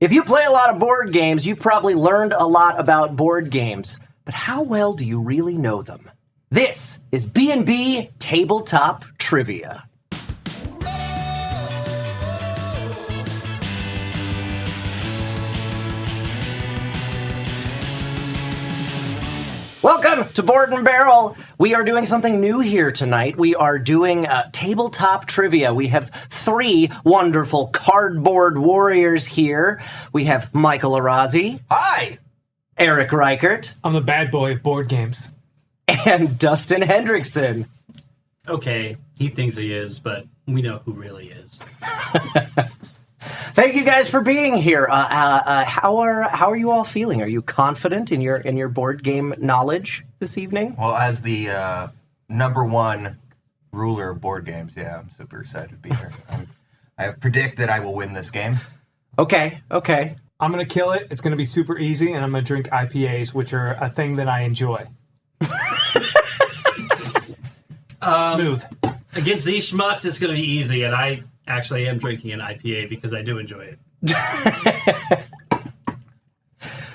If you play a lot of board games, you've probably learned a lot about board games. But how well do you really know them? This is BnB Tabletop Trivia. Welcome to Board and Barrel. We are doing something new here tonight. We are doing tabletop trivia. We have three wonderful cardboard warriors here. We have Michael Arazi. Hi! Eric Reichert. I'm the bad boy of board games. And Dustin Hendrickson. Okay, he thinks he is, but we know who really is. Thank you guys for being here. How are you all feeling? Are you confident in your board game knowledge this evening? Well, as the number one ruler of board games, yeah, I'm super excited to be here. I predict that I will win this game. Okay. I'm going to kill it. It's going to be super easy, and I'm going to drink IPAs, which are a thing that I enjoy. Smooth. Against these schmucks, it's going to be easy, and I actually am drinking an IPA because I do enjoy it.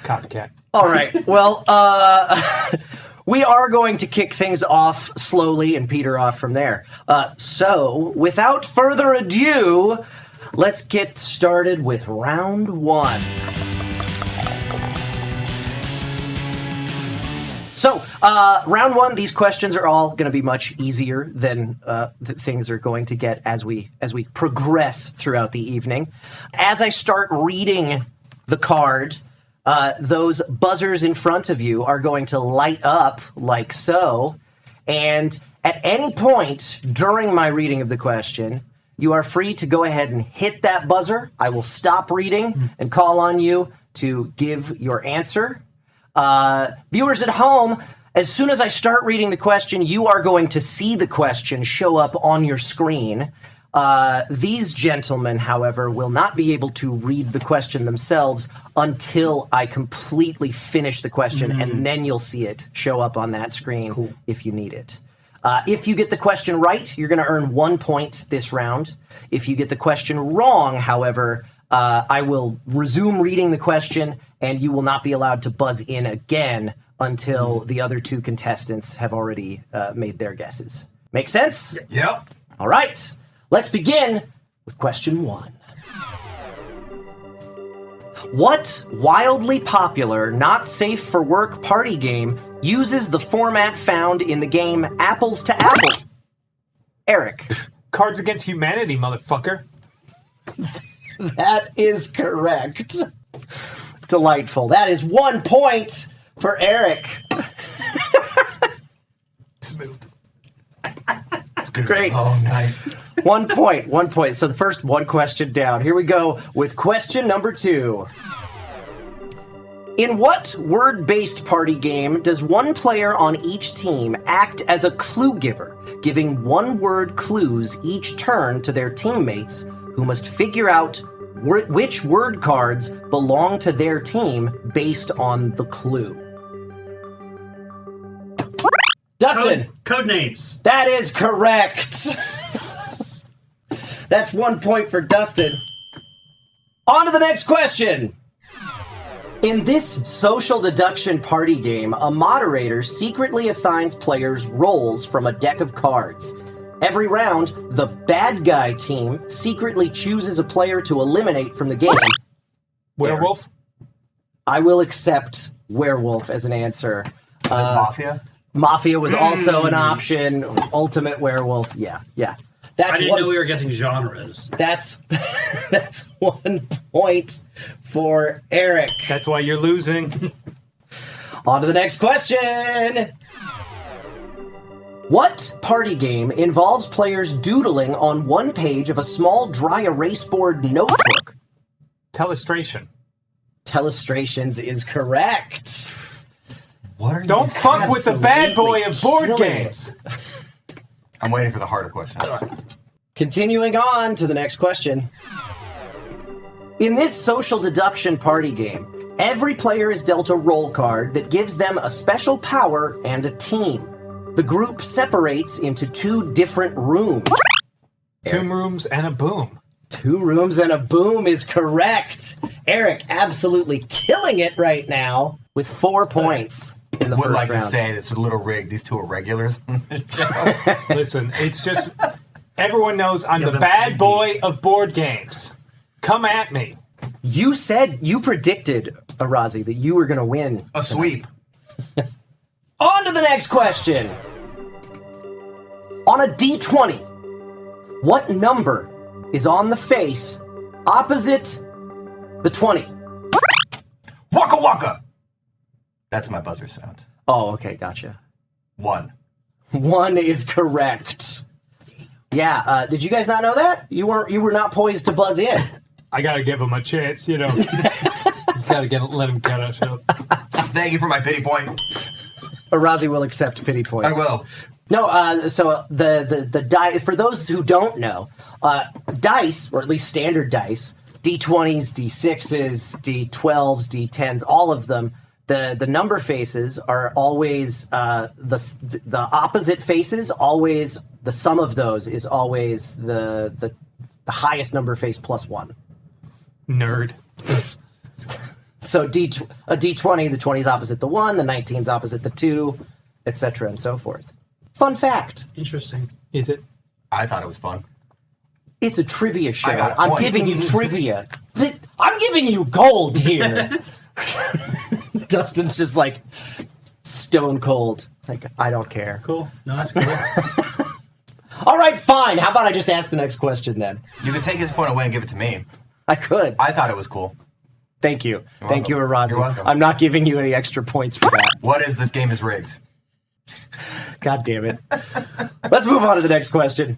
Copycat. All right. Well, we are going to kick things off slowly and peter off from there. So, without further ado, let's get started with round one. So, round one, these questions are all going to be much easier than things are going to get as we progress throughout the evening. As I start reading the card, those buzzers in front of you are going to light up like so. And at any point during my reading of the question, you are free to go ahead and hit that buzzer. I will stop reading and call on you to give your answer. Viewers at home, as soon as I start reading the question, you are going to see the question show up on your screen. These gentlemen, however, will not be able to read the question themselves until I completely finish the question, and then you'll see it show up on that screen if you need it. If you get the question right, you're going to earn 1 point this round. If you get the question wrong, however, I will resume reading the question, and you will not be allowed to buzz in again until the other two contestants have already made their guesses. Make sense? Yep. All right. Let's begin with question one. What wildly popular, not safe for work party game uses the format found in the game Apples to Apple? Eric. Cards Against Humanity, motherfucker. That is correct. Delightful. That is 1 point for Eric. Smooth. It's gonna Great. be a long night. 1 point. 1 point. So the first one question down. Here we go with question number 2. In what word-based party game does one player on each team act as a clue giver, giving one-word clues each turn to their teammates who must figure out which word cards belong to their team based on the clue? Dustin. Code names. That is correct. That's 1 point for Dustin. On to the next question. In this social deduction party game, a moderator secretly assigns players roles from a deck of cards. Every round, the bad guy team secretly chooses a player to eliminate from the game. Werewolf? I will accept werewolf as an answer. Mafia? Mafia was also an option. Ultimate werewolf. Yeah. I didn't know we were guessing genres. That's 1 point for Eric. That's why you're losing. On to the next question. What party game involves players doodling on one page of a small dry erase board notebook? Telestration. Telestrations is correct. What are Don't these? fuck with the bad boy of board Killing games. I'm waiting for the harder questions. Continuing on to the next question. In this social deduction party game, every player is dealt a role card that gives them a special power and a team. The group separates into two different rooms. Two rooms and a boom. 2 rooms and a boom is correct. Eric absolutely killing it right now with 4 points in the Would first like round. to say it's a little rigged. These 2 are regulars on the show. Listen, it's just everyone knows I'm the the bad boy babies. of board games. Come at me. You predicted, Arazi, that you were going to win. A sweep. On to the next question. On a D20, what number is on the face opposite the 20? Waka waka. That's my buzzer sound. Oh, okay, gotcha. 1. 1 is correct. Yeah, did you guys not know that? You were not poised to buzz in. I gotta give him a chance, you know. Let him get us up. Thank you for my pity point. Arazi will accept pity points. I will. No, so the die, for those who don't know, dice, or at least standard dice, D20s, D6s, D12s, D10s, all of them, the number faces are always, the opposite faces, always, the sum of those is always the highest number face plus 1. Nerd. So a D20, the 20 is opposite the 1, the 19 is opposite the 2, etc. and so forth. Fun fact. Interesting. Is it? I thought it was fun. It's a trivia show. I got a I'm point. giving you trivia. I'm giving you gold here. Dustin's just like stone cold. Like, I don't care. Cool. No, that's cool. All right, fine. How about I just ask the next question then? You could take his point away and give it to me. I could. I thought it was cool. Thank you. Thank you, welcome. Arazi. You're welcome. I'm not giving you any extra points for that. What is this game is rigged? God damn it. Let's move on to the next question.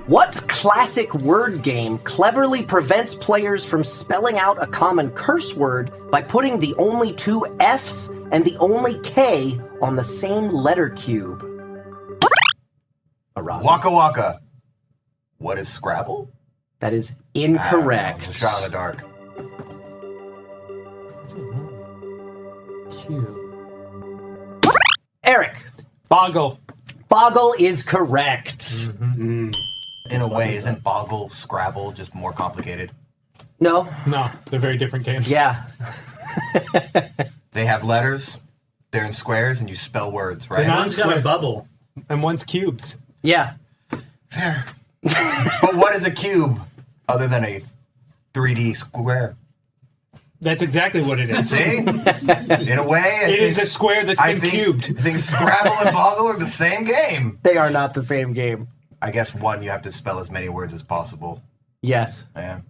What classic word game cleverly prevents players from spelling out a common curse word by putting the only 2 F's and the only K on the same letter cube? Arazi. Waka waka. What is Scrabble? That is I don't know. incorrect. It's a shot in the dark. Cute. Eric. Boggle. Boggle is correct. In a way, isn't Boggle Scrabble just more complicated? No? No, they're very different games. Yeah. They have letters, they're in squares, and you spell words, right? They're not- One's got a Squares. bubble. And one's cubes. Yeah. Fair. But what is a cube other than a 3D square? That's exactly what it is. See? In a way, It is a square that's been cubed. I think Scrabble and Boggle are the same game. They are not the same game. I guess one, you have to spell as many words as possible. Yes. Yeah.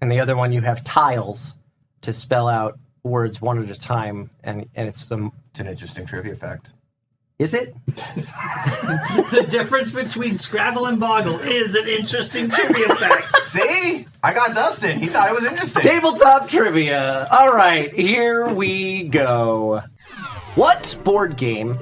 And the other one, you have tiles to spell out words one at a time, and it's some. It's an interesting trivia fact. Is it? The difference between Scrabble and Boggle is an interesting trivia fact. See? I got Dustin. He thought it was interesting. Tabletop trivia. All right, here we go. What board game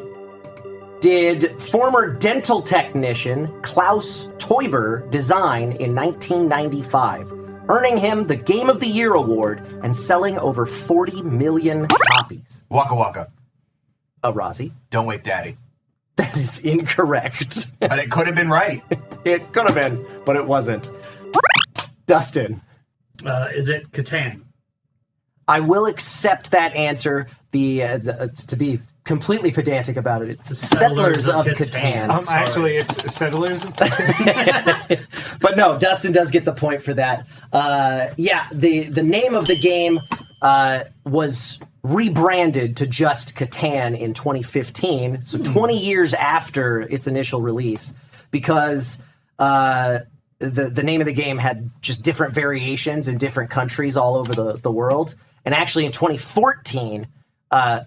did former dental technician Klaus Teuber design in 1995, earning him the Game of the Year award and selling over 40 million copies? Waka waka. Arazi. Don't wake daddy. That is incorrect. But it could have been right. It could have been, but it wasn't. Dustin. Is it Catan? I will accept that answer. To be completely pedantic about it, it's Settlers of Catan. Actually, it's Settlers. But no, Dustin does get the point for that. Yeah, the name of the game was rebranded to just Catan in 2015, so 20 years after its initial release, because the name of the game had just different variations in different countries all over the world. And actually in 2014,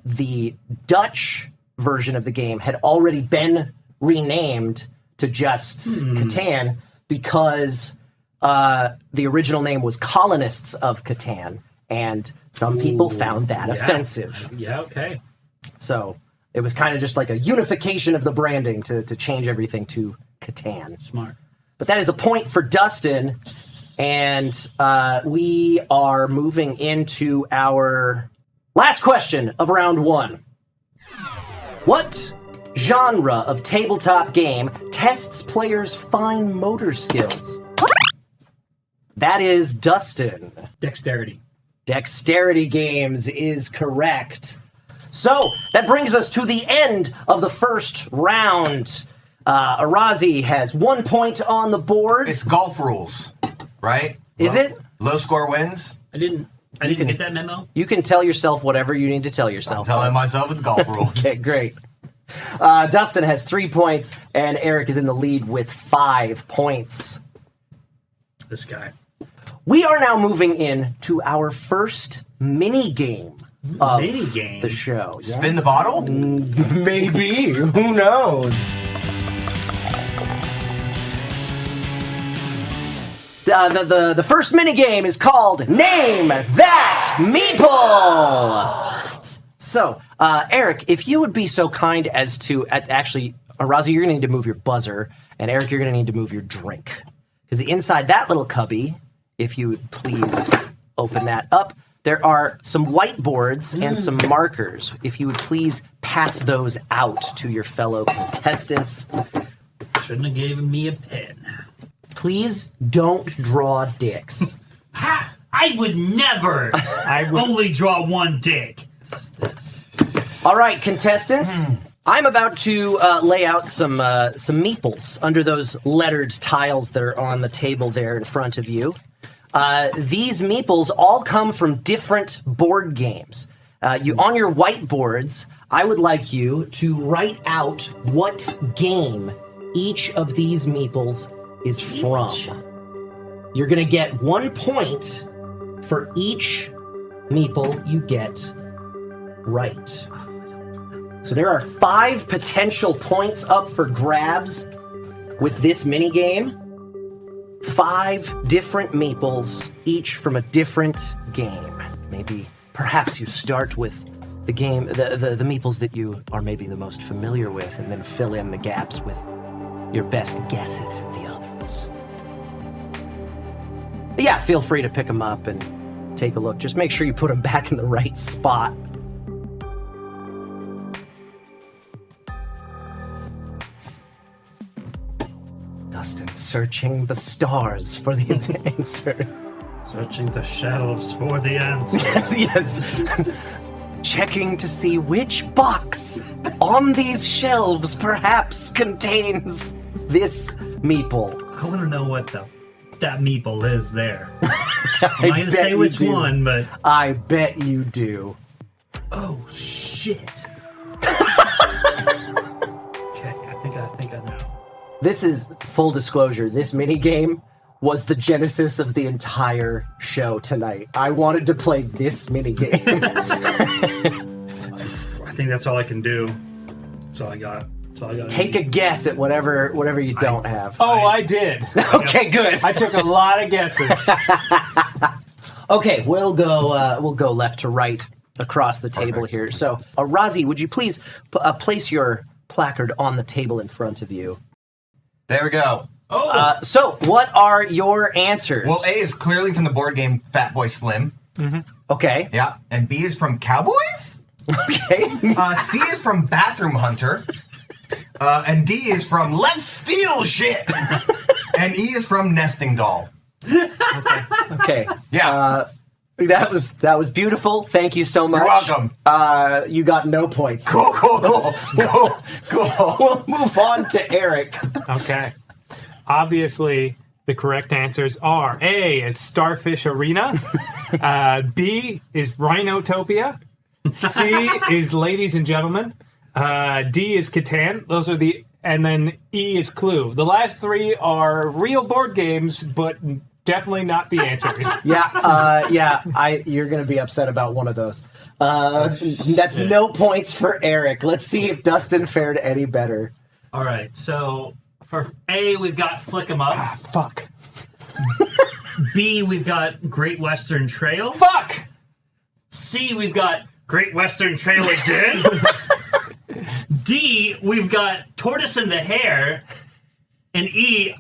the Dutch version of the game had already been renamed to just Catan because the original name was Colonists of Catan, and some people found that offensive. Yeah, okay. So it was kind of just like a unification of the branding to change everything to Catan. Smart. But that is a point for Dustin, and we are moving into our last question of round 1. What genre of tabletop game tests players' fine motor skills? That is Dustin. Dexterity. Dexterity games is correct. So that brings us to the end of the first round. Arazi has 1 point on the board. It's golf rules, right? Is it? Low score wins. I didn't get that memo. You can tell yourself whatever you need to tell I'm yourself. telling myself it's golf rules. Okay, great. Dustin has 3 points, and Eric is in the lead with 5 points. This guy. We are now moving in to our first mini game of Minigame? the show. Yeah? Spin the bottle? Maybe. Who knows? The first mini game is called Name That Meeple. So, Eric, if you would be so kind as to actually, Arazi, you're going to need to move your buzzer, and Eric, you're going to need to move your drink, because inside that little cubby, if you would please open that up, there are some whiteboards and some markers. If you would please pass those out to your fellow contestants. Shouldn't have given me a pen. Please don't draw dicks. Ha! I would never. I would- only draw one dick. What's this? All right, contestants. I'm about to lay out some meeples under those lettered tiles that are on the table there in front of you. These meeples all come from different board games. On your whiteboards, I would like you to write out what game each of these meeples is from. You're going to get 1 point for each meeple you get right. So there are 5 potential points up for grabs with this mini game. 5 different meeples, each from a different game. Perhaps you start with the game, the meeples that you are maybe the most familiar with, and then fill in the gaps with your best guesses at the others. But yeah, feel free to pick them up and take a look. Just make sure you put them back in the right spot. Dustin searching the stars for these answers. Searching the shelves for the answer. Yes. Checking to see which box on these shelves perhaps contains this meeple. I want to know what that meeple is there. I I'm not going to say you which do. one, but... I bet you do. Oh, shit. Okay, I think I know. This is full disclosure. This mini game was the genesis of the entire show tonight. I wanted to play this mini game. I think that's all I can do. That's all I got. Take a guess at whatever you don't have. Oh, I did. Okay, good. I took a lot of guesses. Okay, we'll go left to right across the table here. So, Arazi, would you please place your placard on the table in front of you? There we go. So, what are your answers? Well, A is clearly from the board game Fatboy Slim. Okay. Yeah. And B is from Cowboys. Okay. C is from Bathroom Hunter. And D is from Let's Steal Shit. And E is from Nesting Doll. Okay. Yeah. That was beautiful. Thank you so much. You're welcome. You got no points. Cool. We'll move on to Eric. Okay. Obviously, the correct answers are A is Starfish Arena, B is Rhinotopia, C is Ladies and Gentlemen, D is Catan. Those are and then E is Clue. The last 3 are real board games, but definitely not the answers. You're gonna be upset about one of those. That's no points for Eric. Let's see if Dustin fared any better. All right, so for A, we've got Flick 'em Up. Fuck. B, we've got Great Western Trail. Fuck! C, we've got Great Western Trail again. D, we've got Tortoise and the Hare. And E,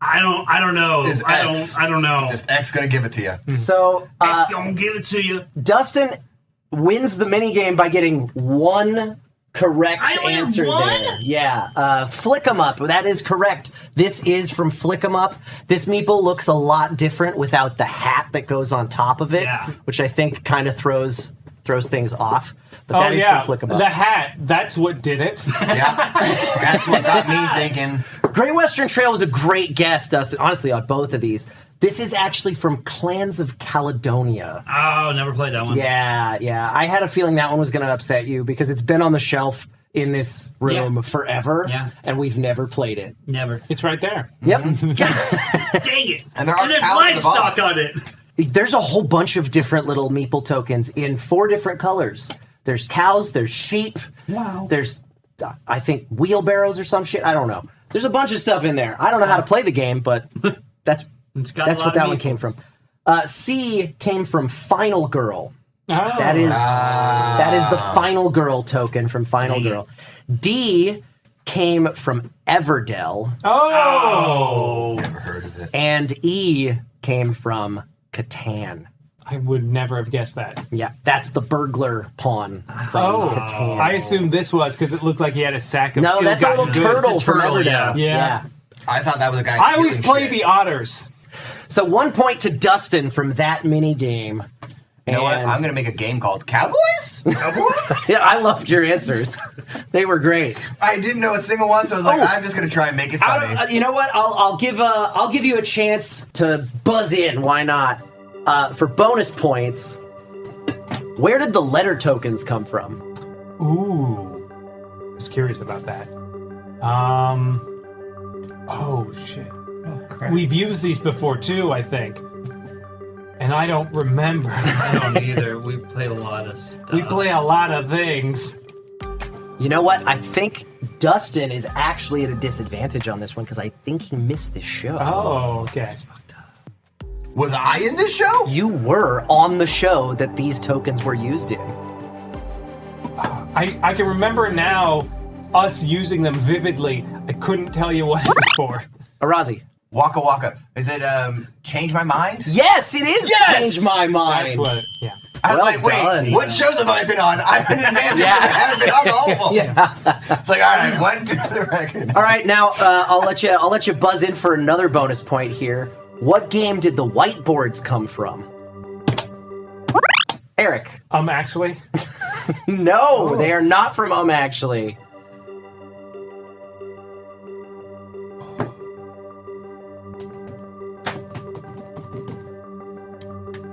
I don't know. Is X. I don't know. Just X gonna give it to you. So X gonna give it to you. Dustin wins the minigame by getting 1 correct I only have answer one? there. Flick 'em Up. That is correct. This is from Flick 'em Up. This Meeple looks a lot different without the hat that goes on top of it, which I think kind of throws things off. But that is from Flick 'em Up. The hat. That's what did it. Yeah, that's what got me thinking. Great Western Trail was a great guess, Dustin. Honestly, on both of these. This is actually from Clans of Caledonia. Oh, never played that one. Yeah. I had a feeling that one was going to upset you because it's been on the shelf in this room forever, and we've never played it. Never. It's right there. Yep. Dang it. And there's livestock on it. There's a whole bunch of different little Meeple tokens in 4 different colors. There's cows, there's sheep, there's, I think, wheelbarrows or some shit. I don't know. There's a bunch of stuff in there. I don't know how to play the game, but that's what that one came from. C came from Final Girl. Oh. That is the Final Girl token from Final Girl. D came from Everdell. Oh. Never heard of it. And E came from Catan. I would never have guessed that. Yeah, that's the burglar pawn from Catan. I assumed this was because it looked like he had a sack of No, that's a little ill-gotten turtle goods. from Everdell. Yeah. I thought that was a guy. I always stealing play shit. the otters. So 1 point to Dustin from that mini game. You know what? I'm going to make a game called Cowboys? Cowboys? Yeah, I loved your answers. They were great. I didn't know a single one, so I was like, I'm just going to try and make it funny. You know what? I'll give you a chance to buzz in. Why not? For bonus points, where did the letter tokens come from? Ooh. I was curious about that. Oh, shit. Oh, crap. We've used these before, too, I think. And I don't remember. I don't either. We've played a lot of stuff. We play a lot of things. You know what? I think Dustin is actually at a disadvantage on this one because I think he missed this show. Oh, okay. Was I in this show? You were on the show that these tokens were used in. I can remember now us using them vividly. I couldn't tell you what it was for. Arazi. Waka Waka. Is it Change My Mind? Yes, it is Yes! Change My Mind. That's what, yeah. I was Well like, wait, done. what shows have I been on? I've been in advance, but I haven't been on all of them. Yeah. It's like, all right, 1, 2, the record. All right, now I'll let you buzz in for another bonus point here. What game did the whiteboards come from? Eric. Actually. No, they are not from actually.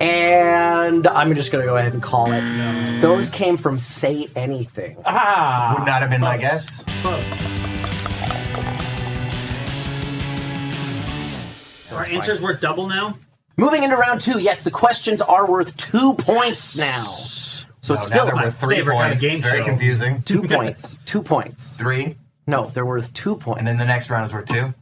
And I'm just going to go ahead and call it. No. Those came from Say Anything. Would not have been my guess. Our answers worth double now? Moving into round 2, yes, the questions are worth 2 points now. So it's still now they're worth 3 favorite kind of points. game It's very show. confusing. 2 points. 2 points. 3, No, they're worth 2 points. and then the next round is worth 2.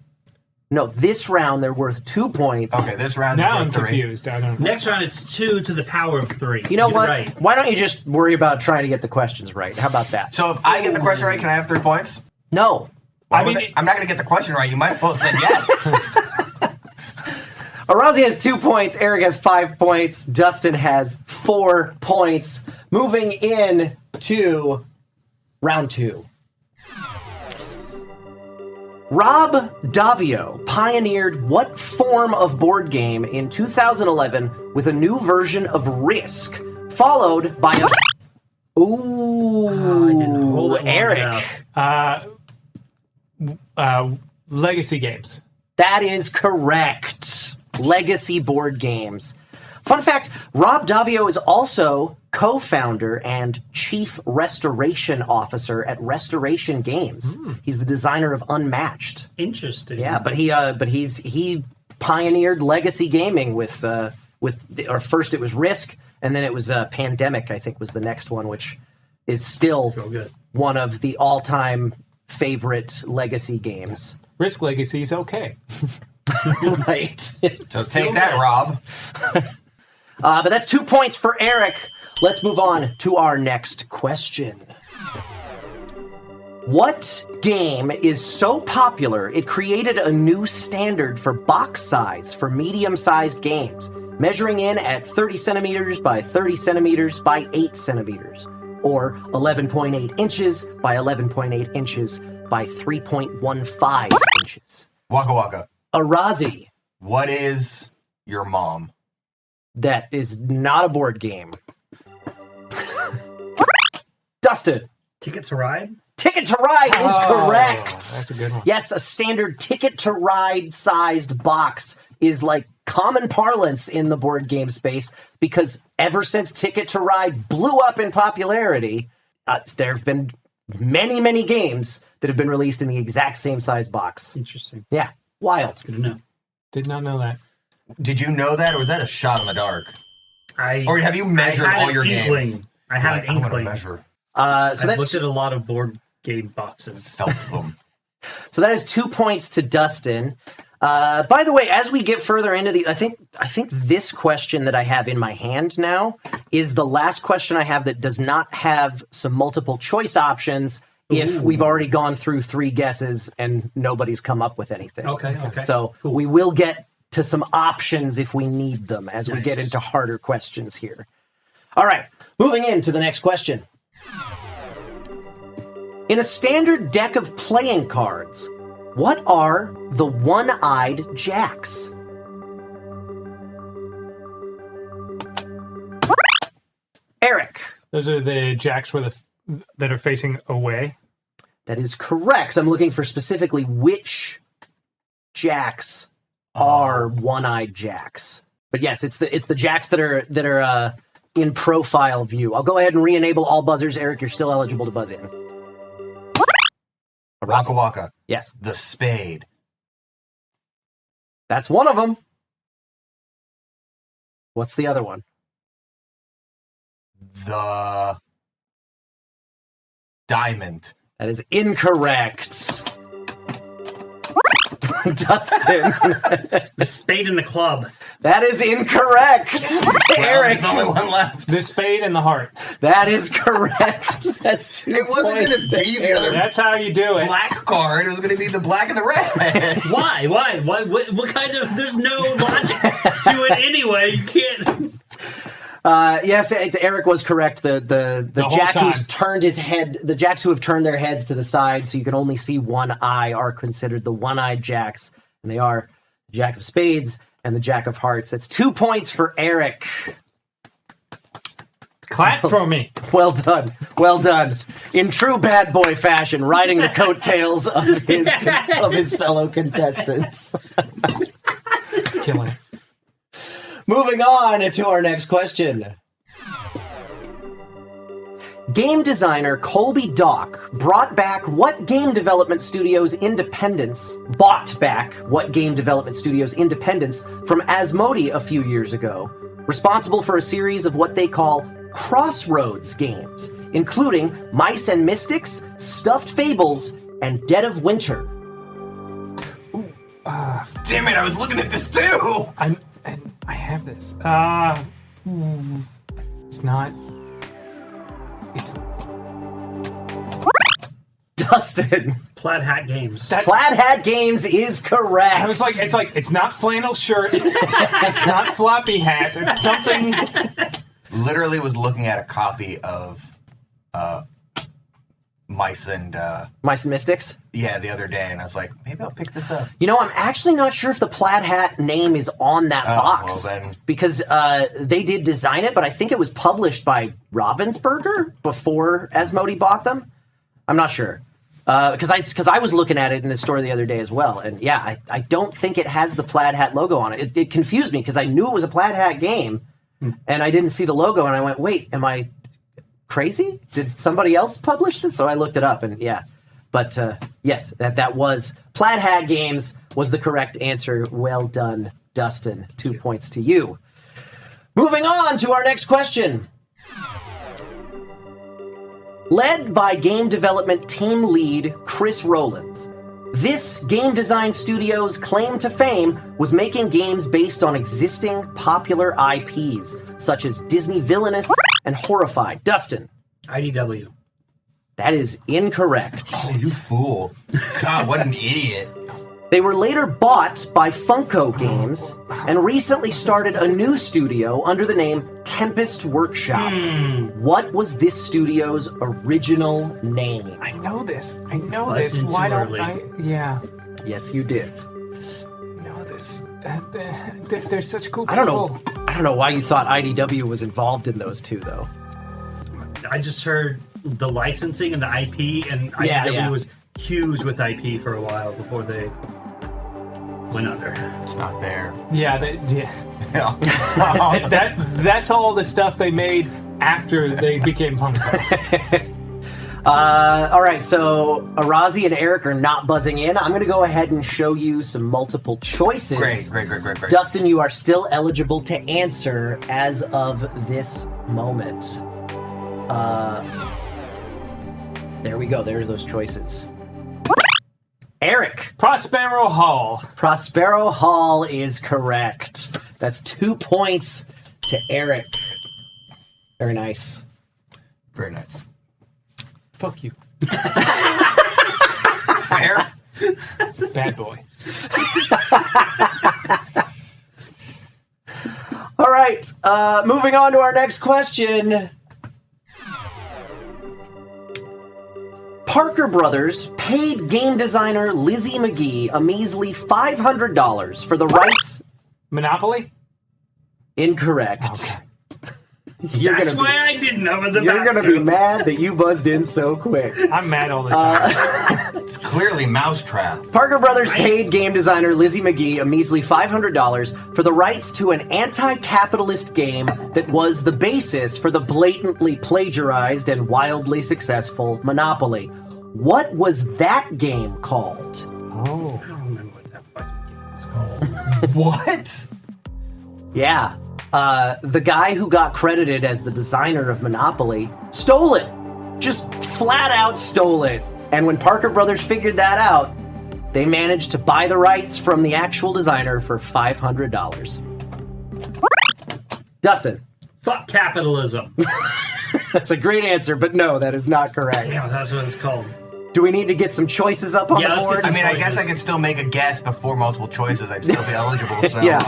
No, this round they're worth 2 points. Okay, this round Now is I'm worth 3. confused. I don't know. Next round, it's 2 to the power of 3. You know Get it what? Right. Why don't you just worry about trying to get the questions right? How about that? So if I get the question right, can I have 3 points? No. I'm not going to get the question right. You might as well have said yes. Arazi has 2 points. Eric has 5 points. Dustin has 4 points. Moving in to round 2. Rob Davio pioneered what form of board game in 2011 with a new version of Risk, followed by a... Ooh, Eric. Legacy games. That is correct. Legacy board games. Fun fact, Rob Davio is also co-founder and chief restoration officer at Restoration Games. He's the designer of Unmatched. Interesting. Yeah, but he pioneered legacy gaming with first it was Risk, and then it was Pandemic, I think was the next one, which is still one of the all-time favorite legacy games. Risk Legacy is okay. Right. So take that, Rob. But that's 2 points for Eric. Let's move on to our next question. What game is so popular it created a new standard for box size for medium-sized games, measuring in at 30 centimeters by 30 centimeters by 8 centimeters? or 11.8 inches by 11.8 inches by 3.15 inches. Waka Waka. Arazi. What is your mom? That is not a board game. Dustin. Ticket to Ride? Ticket to Ride is correct. That's a good one. Yes, a standard Ticket to Ride sized box is like common parlance in the board game space because ever since Ticket to Ride blew up in popularity, there have been many, many games that have been released in the exact same size box. Interesting. Yeah, wild. Good to know. Did not know that. Did you know that, or was that a shot in the dark? I Or have you measured I had all an your inkling. games? I had Like, an I'm going to inkling. measure. So I that's looked at a lot of board game boxes. Felt them. So that is 2 points to Dustin. By the way, as we get further into I think this question that I have in my hand now is the last question I have that does not have some multiple choice options if we've already gone through 3 guesses and nobody's come up with anything. Okay. So Cool. we will get to some options if we need them as we Nice. get into harder questions here. All right, moving into the next question. In a standard deck of playing cards, what are the one-eyed jacks? Eric. Those are the jacks that are facing away. That is correct. I'm looking for specifically which jacks are one-eyed jacks. But yes, it's the jacks that are in profile view. I'll go ahead and re-enable all buzzers. Eric, you're still eligible to buzz in. Waka Waka. Yes, The spade. that's one of them. What's the other one? The diamond. That is incorrect. Dustin. The spade in the club. That is incorrect. Well, Eric. there's only one left. The spade and the heart. That is correct. That's 2 It wasn't going points to be the other That's how you do it. black card. It was going to be the black and the red. Why? What kind of... There's no logic to it anyway. You can't... Yes, Eric was correct. The whole jack time. who's turned his head, the jacks who have turned their heads to the side so you can only see one eye are considered the one-eyed jacks, and they are the Jack of Spades and the Jack of Hearts. That's 2 points for Eric. Clap for me. Well done. Well done. In true bad boy fashion, riding the coattails of his fellow contestants. Killing it. Moving on to our next question. Game designer Colby Dock bought back what game development studio's independence from Asmodee a few years ago, responsible for a series of what they call Crossroads games, including Mice and Mystics, Stuffed Fables, and Dead of Winter. Damn it, I was looking at this too. I have this. It's not. It's Dustin. Plaid Hat Games. Plaid Hat Games is correct. I was like, it's not flannel shirt. It's not floppy hat. It's something. Literally was looking at a copy of Mice and Mystics. yeah, the other day, and I was like, maybe I'll pick this up. You know, I'm actually not sure if the Plaid Hat name is on that box. well then. Because they did design it, but I think it was published by Ravensburger before Asmodee bought them. I'm not sure. Because I was looking at it in the store the other day as well. And yeah, I don't think it has the Plaid Hat logo on it. It confused me because I knew it was a Plaid Hat game, and I didn't see the logo, and I went, wait, am I crazy? Did somebody else publish this? So I looked it up, and yeah. But yes, that was Plaid Hat Games was the correct answer. Well done, Dustin. 2 points to you. Moving on to our next question. Led by game development team lead Chris Rowlands, this game design studio's claim to fame was making games based on existing popular IPs, such as Disney Villainous and Horrified. Dustin. IDW. That is incorrect. Oh, you fool. God, what an idiot. They were later bought by Funko Games and recently started a new studio under the name Tempest Workshop. What was this studio's original name? I know this. I know Well, this. it's been Why too don't early. I? Yeah, Yes, you did. I know this. They're such cool I people. don't know why you thought IDW was involved in those two, though. I just heard the licensing and the IP, and Yeah, IDW yeah. was huge with IP for a while before they went under. It's not there. Yeah, Yeah. that's all the stuff they made after they became Funko. All right, so Arazi and Eric are not buzzing in. I'm going to go ahead and show you some multiple choices. Great. Dustin, you are still eligible to answer as of this moment. There we go. There are those choices. Eric. Prospero Hall. Prospero Hall is correct. That's 2 points to Eric. Very nice. Very nice. Fuck you, Fair. bad boy. All right, moving on to our next question. Parker Brothers paid game designer Lizzie McGee a measly $500 for the rights. Monopoly. Incorrect. Okay. You're That's gonna why I didn't know it was about You're gonna to. be mad that you buzzed in so quick. I'm mad all the time. It's clearly Mousetrap. Parker Brothers paid game designer Lizzie McGee a measly $500 for the rights to an anti-capitalist game that was the basis for the blatantly plagiarized and wildly successful Monopoly. What was that game called? Oh. I don't remember what that fucking game was called. What? Yeah. The guy who got credited as the designer of Monopoly stole it. Just flat out stole it. And when Parker Brothers figured that out, they managed to buy the rights from the actual designer for $500. Dustin. Fuck capitalism. That's a great answer, but no, that is not correct. Yeah, that's what it's called. Do we need to get some choices up on Yeah, the let's get board? some- I mean, I guess I could still make a guess before multiple choices. I'd still be eligible. So, Yeah.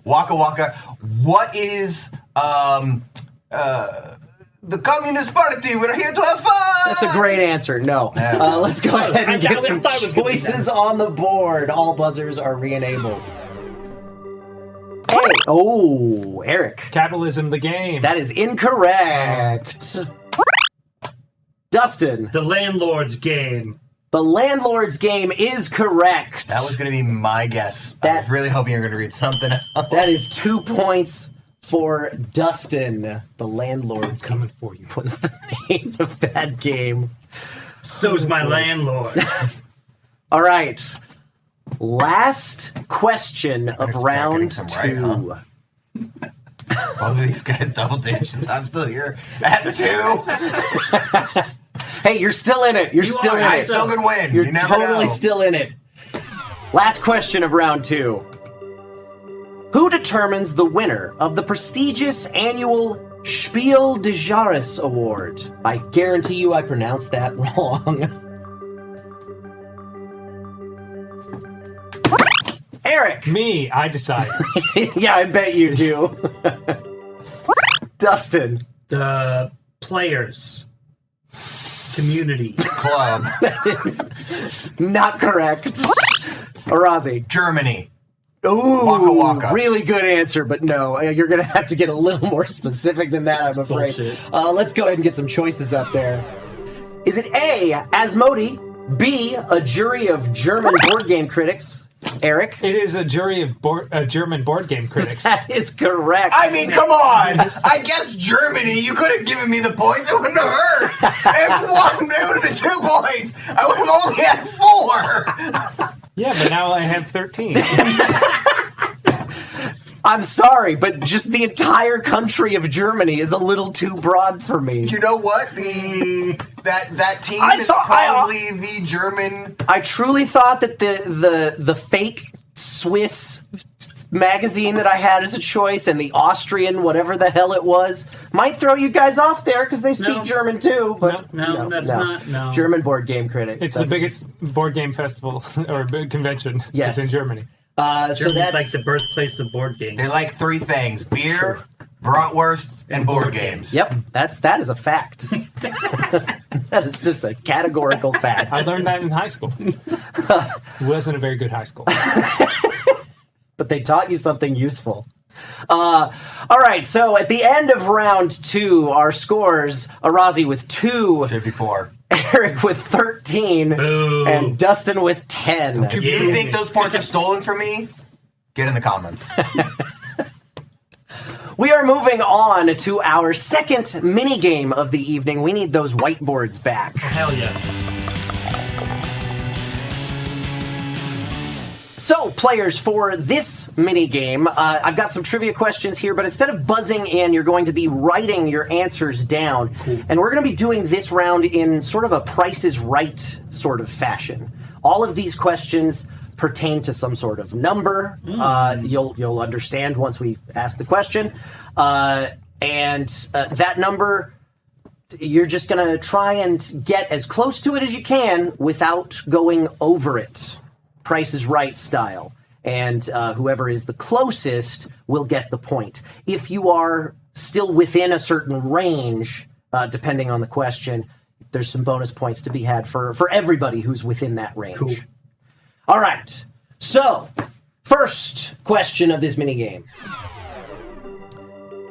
Waka Waka. What is the Communist Party? We're here to have fun. That's a great answer. No. Yeah. Let's go ahead and get some thought it was gonna be choices on the board. All buzzers are re-enabled. Hey. Oh, Eric. Capitalism, the game. That is incorrect. Dustin. The Landlord's Game. The Landlord's Game is correct. That was going to be my guess. I That- was really hoping you were going to read something else. That is 2 points for Dustin. The Landlord's coming Game for you. was the name of that game. So's my landlord. All right. Last question of Start round getting some two. right, Both of these guys double digits. I'm still here at 2. Hey, you're still in it. You're You still are. in I it. still could win. You're You never totally know. still in it. Last question of round two. Who determines the winner of the prestigious annual Spiel des Jahres Award? I guarantee you I pronounced that wrong. Eric. Me, I decide. Yeah, I bet you do. Dustin. The Players. Community. Club. Not correct. Arazi. Germany. Ooh, Waka Waka. really good answer, but no, you're going to have to get a little more specific than that, I'm afraid. bullshit. Let's go ahead and get some choices up there. Is it A, Asmodee, B, a jury of German board game critics? Eric? It is a jury of German board game critics. That is correct. I mean, come on. I guess Germany. You could have given me the points. It wouldn't have hurt. If one, it would have been 2 points. I would have only had 4. Yeah, but now I have 13. I'm sorry, but just the entire country of Germany is a little too broad for me. You know what? That team I is thought- probably the German. I truly thought that the fake Swiss magazine that I had as a choice and the Austrian, whatever the hell it was, might throw you guys off there because they speak German too. But that's not. No. German board game critics. It's the biggest board game festival or convention. Yes. Is in Germany. Germany's so that's like the birthplace of board games. They like three things: beer, bratwurst, and board games. Yep, that is a fact. That is just a categorical fact. I learned that in high school. It wasn't a very good high school. But they taught you something useful. All right, so at the end of round 2, our scores, Arazi with 2, 54. Eric with 13, Boo. and Dustin with 10. If you think those points are stolen from me, get in the comments. We are moving on to our second mini game of the evening. We need those whiteboards back. Hell yeah. So, players, for this mini game, I've got some trivia questions here, but instead of buzzing in, you're going to be writing your answers down. Cool. And we're going to be doing this round in sort of a Price is Right sort of fashion. All of these questions pertain to some sort of number. You'll understand once we ask the question. And that number, you're just going to try and get as close to it as you can without going over it. Price is Right style. And whoever is the closest will get the point. If you are still within a certain range, depending on the question, there's some bonus points to be had for everybody who's within that range. Cool. All right. So, first question of this minigame.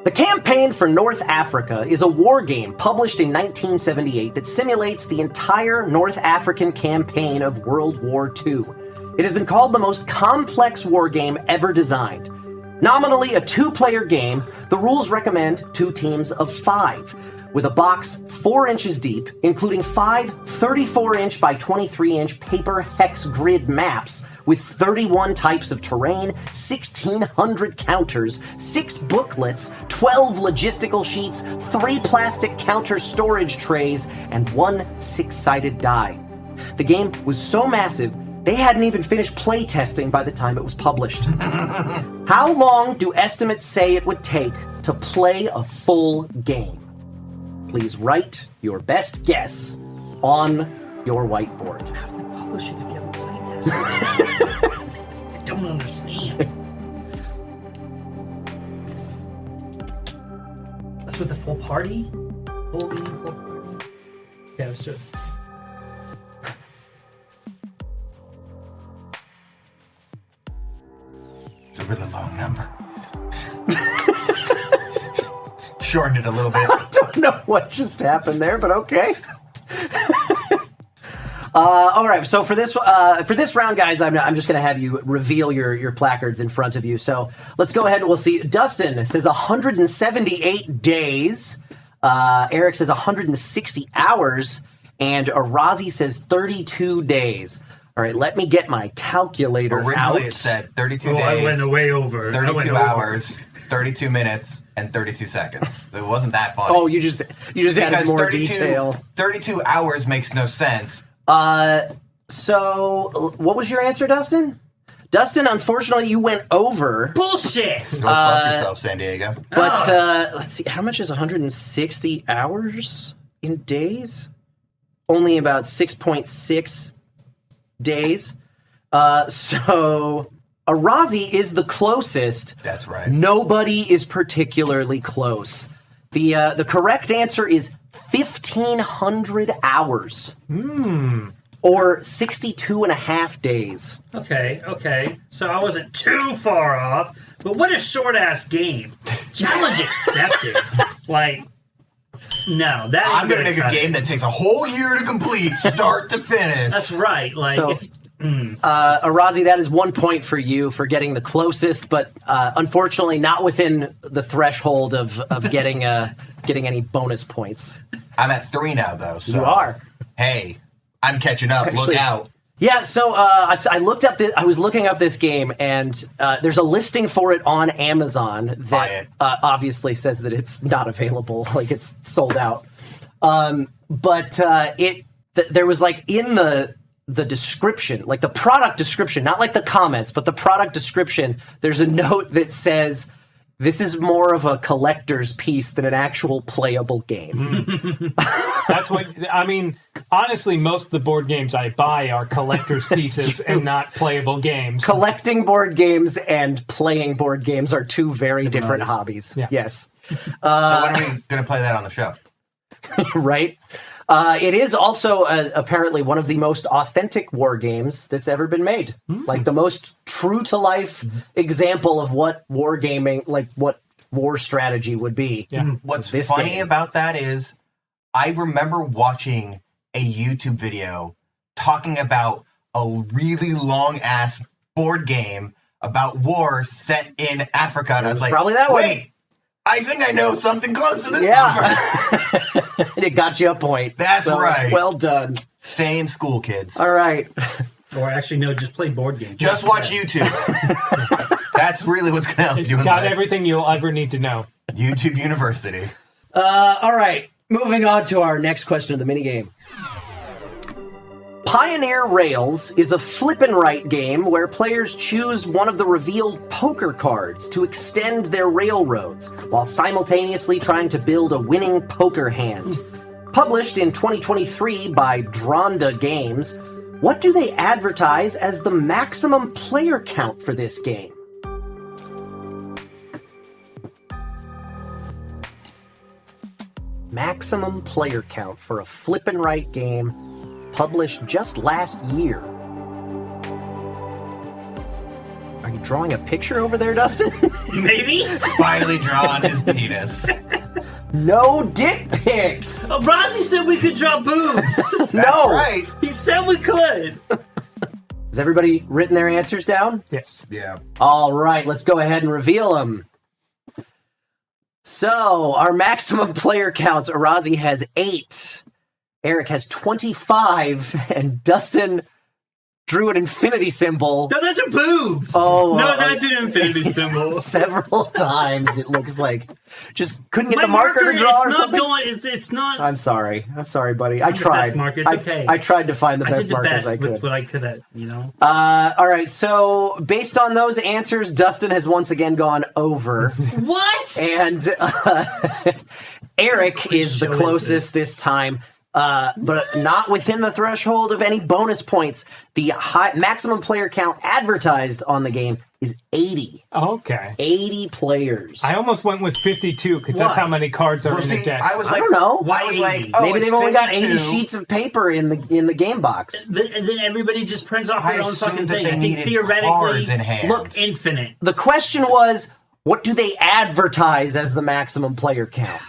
The Campaign for North Africa is a war game published in 1978 that simulates the entire North African campaign of World War II. It has been called the most complex war game ever designed. Nominally a 2-player game, the rules recommend 2 teams of 5, with a box 4 inches deep, including 5 34-inch by 23-inch paper hex grid maps with 31 types of terrain, 1,600 counters, 6 booklets, 12 logistical sheets, 3 plastic counter storage trays, and 1 6-sided die. The game was so massive, they hadn't even finished play testing by the time it was published. How long do estimates say it would take to play a full game? Please write your best guess on your whiteboard. How do we publish it if you haven't played this? I don't understand. That's with the full party? Full game, full party? Yeah, let's do it. It's a really long number. Shorten it a little bit. I don't know what just happened there, but okay. All right, so for this round, guys, I'm just going to have you reveal your placards in front of you. So let's go ahead and we'll see. Dustin says 178 days. Eric says 160 hours. And Arazi says 32 days. All right, let me get my calculator Originally out. it said 32 days, I went way over. 32 hours, 32 minutes, and 32 seconds. It wasn't that funny. Oh, you just added more 32, detail. 32 hours makes no sense. So what was your answer, Dustin? Dustin, unfortunately, you went over. Bullshit! Go fuck yourself, San Diego. But let's see, how much is 160 hours in days? Only about 6.6 days. So Arazi is the closest. That's right. Nobody is particularly close. The correct answer is 1,500 hours. Or 62 and a half days. Okay. So I wasn't too far off, but what a short-ass game. Challenge accepted. Like, no, that ain't I'm going to make a cut game it. that takes a whole year to complete, start to finish. That's right. Like, So- Arazi, that is 1 point for you for getting the closest, but unfortunately not within the threshold of getting any bonus points. I'm at 3 now, though. So, You are. Hey, I'm catching up. Actually- Look out. Yeah, so I looked up. I was looking up this game, and there's a listing for it on Amazon Buy that it. obviously says that it's not available, like it's sold out. But there was like in the the description, like the product description, not like the comments, but the product description, there's a note that says, this is more of a collector's piece than an actual playable game. That's what I mean. Honestly, most of the board games I buy are collector's pieces and not playable games. Collecting board games and playing board games are two very different hobbies. Yeah. Yes. So when are we going to play that on the show? Right? It is also apparently one of the most authentic war games that's ever been made. Like the most true to life example of what wargaming, like what war strategy would be. Yeah. What's This funny game. about that is I remember watching a YouTube video talking about a really long ass board game about war set in Africa. And I was like, probably that one. wait, I think I know something close to this number. Yeah. It got you a point. That's right. Well done. Stay in school, kids. All right. Or actually, no, just play board games. Just watch YouTube. That's really what's going to help It's you in got life. everything you'll ever need to know. YouTube University. All right. Moving on to our next question of the minigame. Pioneer Rails is a flip and write game where players choose one of the revealed poker cards to extend their railroads while simultaneously trying to build a winning poker hand. Published in 2023 by Dronda Games, what do they advertise as the maximum player count for this game? Maximum player count for a flip and write game published just last year. Are you drawing a picture over there, Dustin? Maybe? Finally drawn his penis. No dick pics! Oh, Arazi said we could draw boobs. That's No! right. He said we could. Has everybody written their answers down? Yes. Yeah. All right, let's go ahead and reveal them. So, our maximum player counts, Arazi has 8, Eric has 25, and Dustin drew an infinity symbol No, those are boobs. Oh, no, that's an infinity symbol. several times, it looks like. Just couldn't get My the marker to draw or it's not something? going. It's not. I'm sorry, buddy. I the tried. best marker, it's okay. I tried to find the I best did the markers best I with could. what I could have. You know. All right, so based on those answers, Dustin has once again gone over. What? And Eric is the show is closest this time, but not within the threshold of any bonus points. The maximum player count advertised on the game is 80. Okay. 80 players. I almost went with 52 because that's Why? how many cards are Well, in the see, deck. I was like, don't know. I was like, 80? oh, Maybe it's they've only got 80 52. sheets of paper in the game box. And then everybody just prints off I their own fucking assumed that thing. they I think needed theoretically, cards in hand. Look, infinite. The question was, what do they advertise as the maximum player count?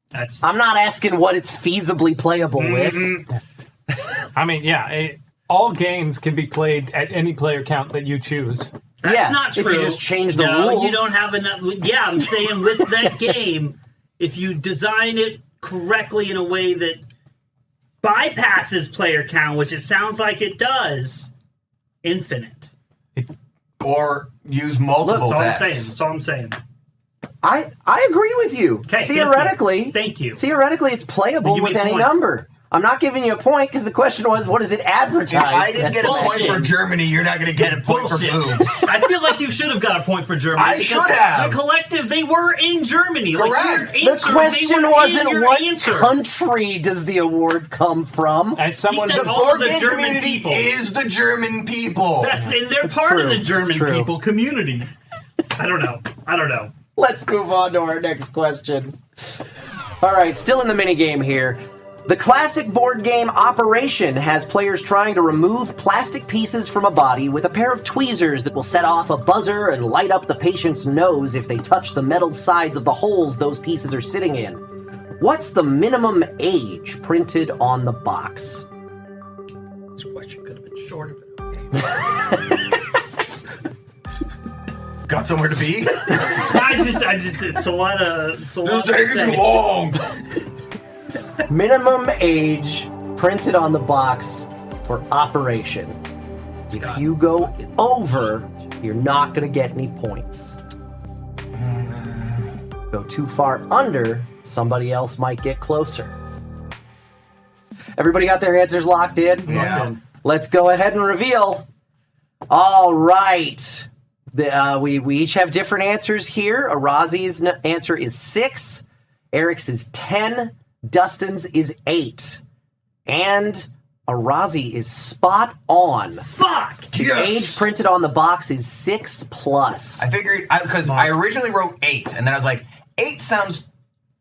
That's I'm not asking what it's feasibly playable with. I mean, yeah, all games can be played at any player count that you choose. Yeah, not if true. you just change the no, rules. you don't have enough. Yeah, I'm saying with that game, if you design it correctly in a way that bypasses player count, which it sounds like it does, infinite. Or use multiple That's all I'm decks. saying. That's all I'm saying. I agree with you. Okay, Theoretically, thank you. Theoretically, it's playable Give me with a any point. number. I'm not giving you a point because the question was, what does it advertise? If I didn't get a point bullshit. for Germany, you're not going to get a point Bullshit. for boobs. I feel like you should have got a point for Germany. I because should have. The collective, they were in Germany. Correct. Like your The answer, question they were wasn't in your what answer. country does the award come from. As someone He said The all board the game German community people. is the German people. And they're It's part true. of the It's German true. people community. I don't know. Let's move on to our next question. All right, still in the minigame here. The classic board game Operation has players trying to remove plastic pieces from a body with a pair of tweezers that will set off a buzzer and light up the patient's nose if they touch the metal sides of the holes those pieces are sitting in. What's the minimum age printed on the box? This question could have been shorter, but okay. Got somewhere to be? I just, it's a lot of. It's a lot This is to taking say. too long. Minimum age printed on the box for Operation. If you go over, you're not going to get any points. Go too far under, somebody else might get closer. Everybody got their answers locked in? Yeah. let's go ahead and reveal. All right. We each have different answers here. Arazi's answer is 6. Eric's is 10. Dustin's is 8. And Arazi is spot on. Fuck! The age printed on the box is 6+. I figured, because I originally wrote 8, and then I was like, 8 sounds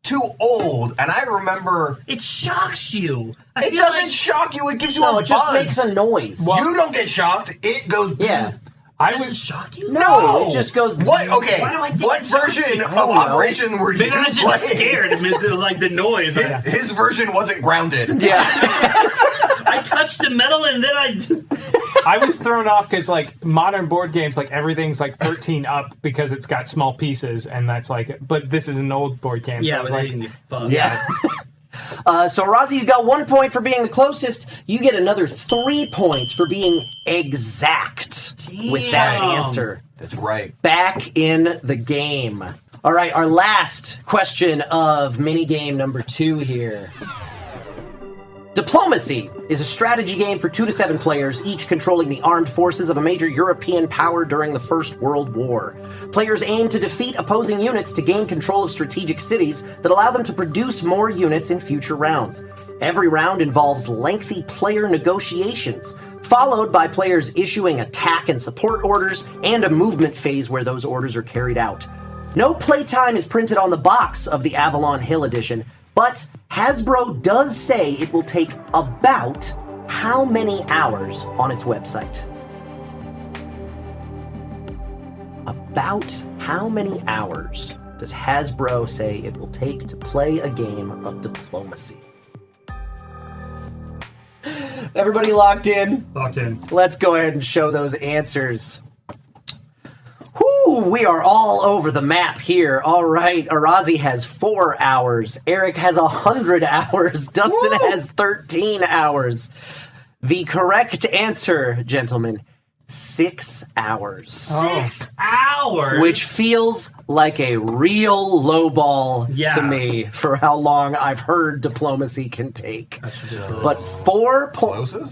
too old, and I remember... It shocks you. It doesn't shock you, it gives you a buzz. It just makes a noise. You don't get shocked, it goes... Yeah. Does it shock you? No, it just goes... What? Okay, Why do I think what it shocks version you? of Operation were you Maybe I'm just scared of like the noise. His version wasn't grounded. Yeah. I touched the metal and then I was thrown off because like modern board games, like everything's like 13 up because it's got small pieces, and that's like. But this is an old board game. So I was like, yeah. So Arazi, you got 1 point for being the closest. You get another 3 points for being exact with that answer. That's right. Back in the game. All right, our last question of minigame number 2 here. Diplomacy is a strategy game for 2 to 7 players, each controlling the armed forces of a major European power during the First World War. Players aim to defeat opposing units to gain control of strategic cities that allow them to produce more units in future rounds. Every round involves lengthy player negotiations, followed by players issuing attack and support orders and a movement phase where those orders are carried out. No playtime is printed on the box of the Avalon Hill edition, but Hasbro does say it will take about how many hours on its website? About how many hours does Hasbro say it will take to play a game of diplomacy? Everybody locked in? Locked in. Let's go ahead and show those answers. Whew, we are all over the map here. All right, Arazi has 4 hours. Eric has 100 hours. Dustin has 13 hours. The correct answer, gentlemen, 6 hours. 6 hours? Which feels like a real lowball to me for how long I've heard diplomacy can take. That's ridiculous. But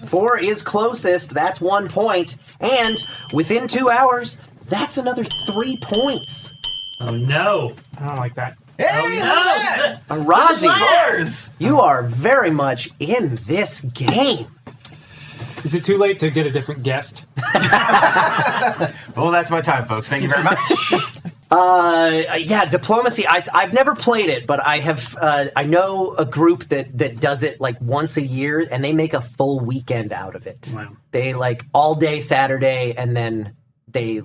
4 is closest. That's 1 point. And within 2 hours, that's another 3 points. Oh, no. I don't like that. Hey, look at that! Arazi, you are very much in this game. Is it too late to get a different guest? Well, that's my time, folks. Thank you very much. Yeah, diplomacy. I've never played it, but I have. I know a group that does it like once a year, and they make a full weekend out of it. Wow. They like all day Saturday, and then they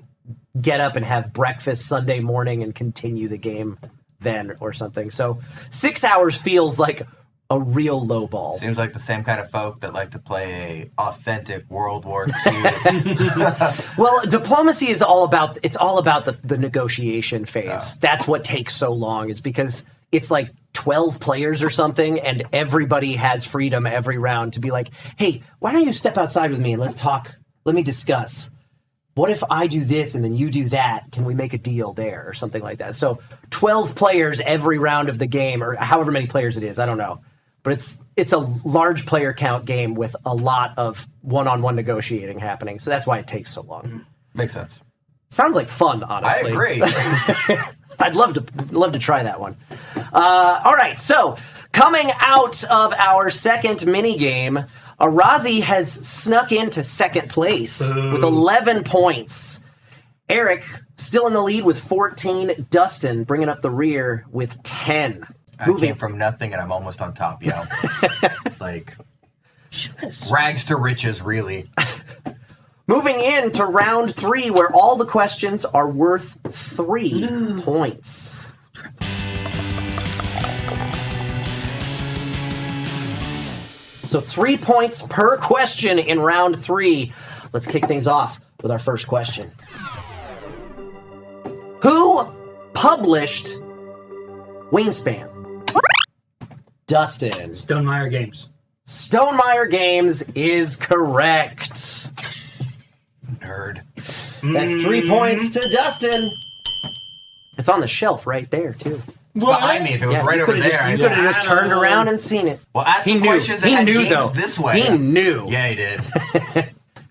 get up and have breakfast Sunday morning and continue the game then or something. So 6 hours feels like a real low ball. Seems like the same kind of folk that like to play a authentic World War II. Well, diplomacy is all about the negotiation phase. Yeah. That's what takes so long, is because it's like 12 players or something, and everybody has freedom every round to be like, hey, why don't you step outside with me and let's talk, let me discuss. What if I do this and then you do that? Can we make a deal there or something like that? So 12 players every round of the game, or however many players it is, I don't know. But it's a large player count game with a lot of one-on-one negotiating happening. So that's why it takes so long. Makes sense. Sounds like fun, honestly. I agree. I'd love to try that one. All right, so coming out of our second minigame, Arazi has snuck into second place with 11 points. Eric still in the lead with 14. Dustin bringing up the rear with 10. I came from nothing and I'm almost on top, yo. Like, rags to riches, really. Moving into round 3, where all the questions are worth 3 points. So 3 points per question in round 3. Let's kick things off with our first question. Who published Wingspan? Dustin. Stonemaier Games. Stonemaier Games is correct. Nerd. That's 3 points to Dustin. It's on the shelf right there, too. behind me if it was right you over could've there. just- you could have just turned around and seen it. Well, ask He some knew. questions that He had knew, games though. this way. He knew. Yeah, he did.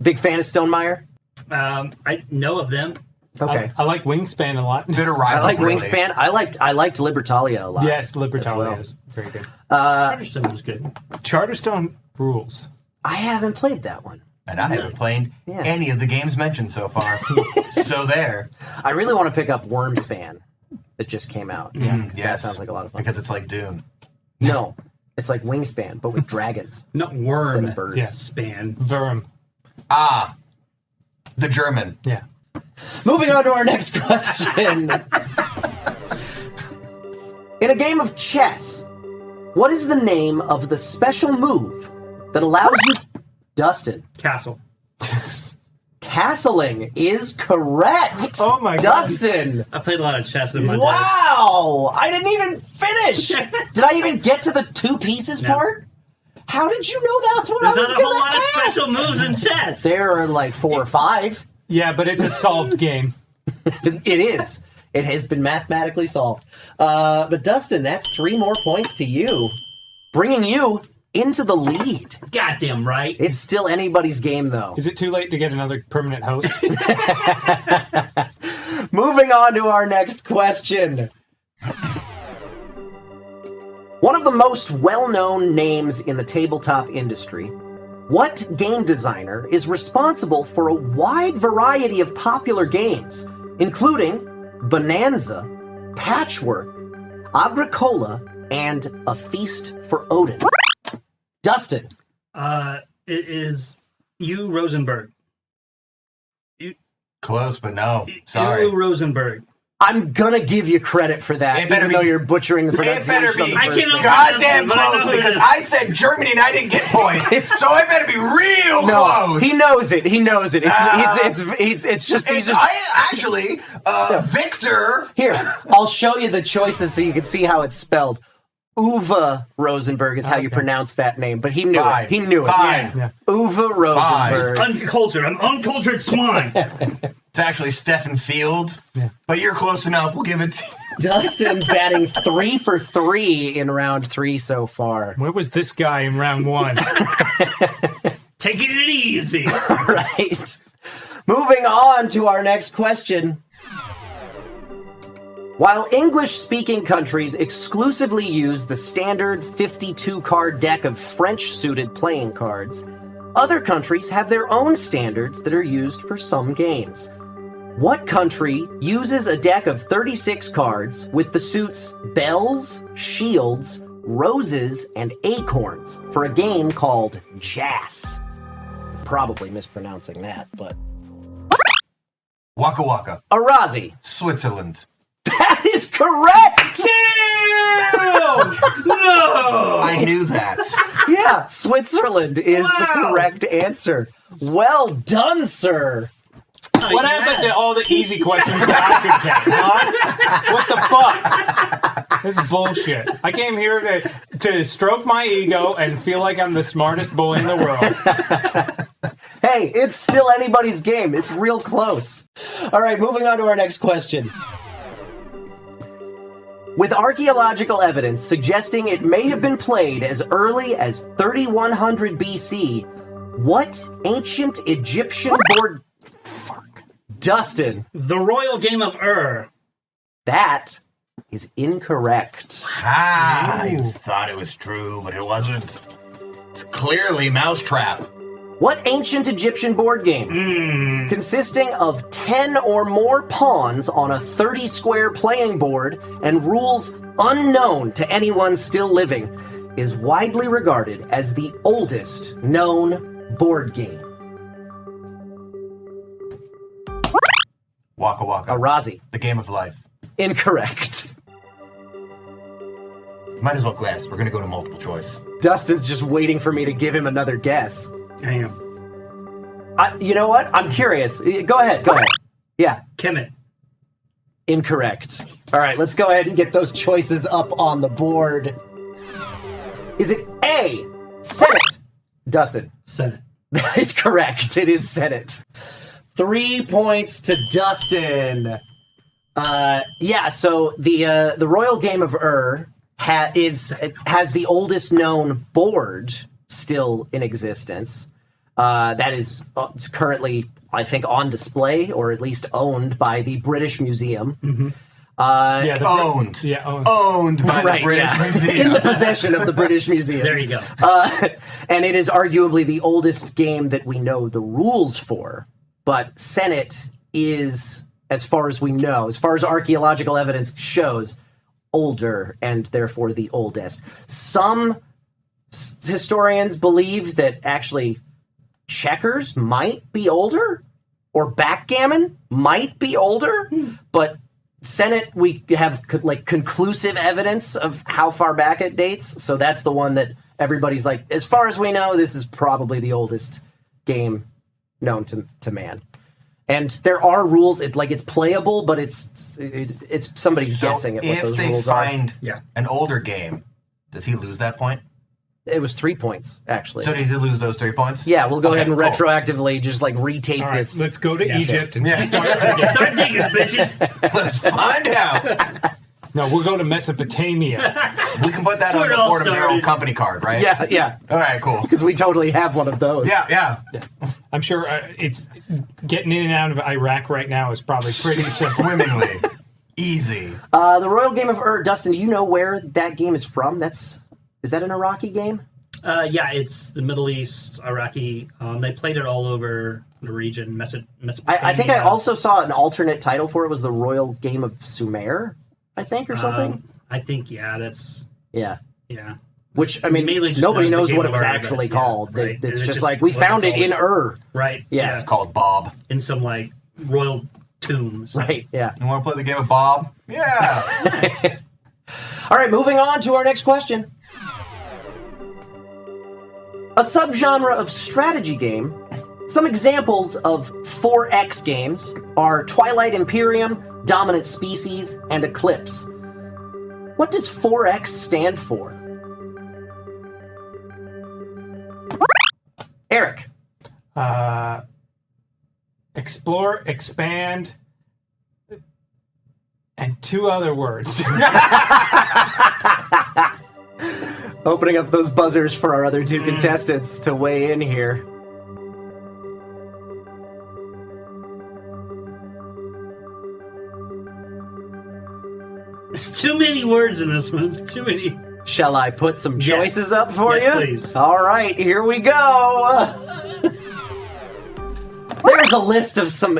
Big fan of Stonemeyer? I know of them. Okay. I like Wingspan a lot. Bitter I rival. like really. Wingspan. I liked Libertalia a lot. Yes, Libertalia well. is very good. Charterstone was good. Charterstone rules. I haven't played that one. And I haven't played Yeah. any of the games mentioned so far. So there. I really want to pick up Wormspan that just came out. Yeah, that Yes. sounds like a lot of fun. Because it's like Dune. No, it's like Wingspan, but with dragons Not instead worm. of birds. Yeah. Span. Verm. Ah, the German. Yeah. Moving on to our next question. In a game of chess, what is the name of the special move that allows you... Dustin. Castle. Castling is correct. Oh my God. Dustin. I played a lot of chess in my day. Wow. I didn't even finish. Did I even get to the two pieces No. part? How did you know that's what There's I was not a whole going lot to of ask? special moves in chess. There are like 4 or 5. Yeah, but it's a solved game. It is. It has been mathematically solved. But Dustin, that's 3 more points to you, bringing you into the lead. Goddamn right. It's still anybody's game, though. Is it too late to get another permanent host? Moving on to our next question. One of the most well-known names in the tabletop industry, what game designer is responsible for a wide variety of popular games, including Bonanza, Patchwork, Agricola, and A Feast for Odin? Dustin. It is you, Rosenberg. Close, but no. Sorry. You, Rosenberg. I'm gonna give you credit for that, It better even though be- you're butchering the It pronunciation. better be of the I first cannot- name. goddamn But I know close who it because is. I said Germany and I didn't get points. So I better be real No, close. he knows it. He knows it. It's just he's It's, just actually, Victor. here. I'll show you the choices so you can see how it's spelled. Uwe Rosenberg is how you pronounce that name, but he knew Fine. it. He knew Fine. it. Yeah. Uwe Rosenberg. Uncultured. I'm uncultured swine. It's actually Stefan Field. But you're close enough. We'll give it to you. Dustin batting 3 for 3 in round 3 so far. Where was this guy in round 1? Taking it easy. Right. Moving on to our next question. While English-speaking countries exclusively use the standard 52-card deck of French-suited playing cards, other countries have their own standards that are used for some games. What country uses a deck of 36 cards with the suits bells, shields, roses, and acorns for a game called Jas? Probably mispronouncing that, but... Waka Waka. Arazi. Switzerland. That is correct! No. I knew that. Yeah, Switzerland is the correct answer. Well done, sir. What happened to all the easy questions that I could get? Huh? What the fuck? This is bullshit. I came here to stroke my ego and feel like I'm the smartest boy in the world. Hey, it's still anybody's game. It's real close. All right, moving on to our next question. With archaeological evidence suggesting it may have been played as early as 3100 BC, what ancient Egyptian board... Fuck. Dustin. The Royal Game of That is incorrect. I thought it was true, but it wasn't. It's clearly Mousetrap. What ancient Egyptian board game, consisting of 10 or more pawns on a 30-square playing board and rules unknown to anyone still living, is widely regarded as the oldest known board game? Waka Waka. Arazi. The Game of Life. Incorrect. Might as well guess. We're going to go to multiple choice. Dustin's just waiting for me to give him another guess. Damn. You know what? I'm curious. Go ahead. Yeah. Kemet. Incorrect. All right, let's go ahead and get those choices up on the board. Is it A, Senate? Dustin. Senate. That is correct. It is Senate. 3 points to Dustin. Yeah, so the Royal Game of has the oldest known board still in existence. That is currently, I think, on display or at least owned by the British Museum. Mm-hmm. Owned. Yeah, Owned by the British Museum. In the possession of the British Museum. There you go. And it is arguably the oldest game that we know the rules for. But Senate is, as far as we know, as far as archaeological evidence shows, older and therefore the oldest. Some historians believe that actually checkers might be older or backgammon might be older, but Senate, we have like conclusive evidence of how far back it dates. So that's the one that everybody's like, as far as we know, this is probably the oldest game known to man. And there are rules. It's playable, but it's somebody's guessing at what those rules are. If they find an older game, does he lose that point? It was 3 points, actually. So does he lose those 3 points? Yeah, we'll go ahead and cool. retroactively just retake All right, this. let's go to Egypt and start digging. Start digging, bitches. Let's find out. No, we'll go to Mesopotamia. We can put that on Where it the all Board of Barrel started. company card, right? Yeah, All right, cool. because we totally have one of those. Yeah. I'm sure it's getting in and out of Iraq right now is probably pretty simple. Swimmingly. Easy. The Royal Game of Dustin, do you know where that game is from? Is that an Iraqi game? Yeah, it's the Middle East, Iraqi. They played it all over the region, Mesopotamia. I think I also saw an alternate title for it was the Royal Game of Sumer, I think, or something. I think, that's... Yeah. Yeah. Which, I mean, Mainly just nobody knows knows the what Game it was of Ur, actually but, yeah, called. right. It's It's just just like, we what they found it call in it. Ur. Right. Yeah. It's called Bob. In some, royal tombs. Right, yeah. You want to play the game of Bob? Yeah. All right, moving on to our next question. A subgenre of strategy game. Some examples of 4X games are Twilight Imperium, Dominant Species, and Eclipse. What does 4X stand for? Eric. Explore, expand, and 2 other words. Opening up those buzzers for our other 2 contestants to weigh in here. There's too many words in this one. Too many. Shall I put some choices up for Yes, you? please. All right, here we go. There's a list of some...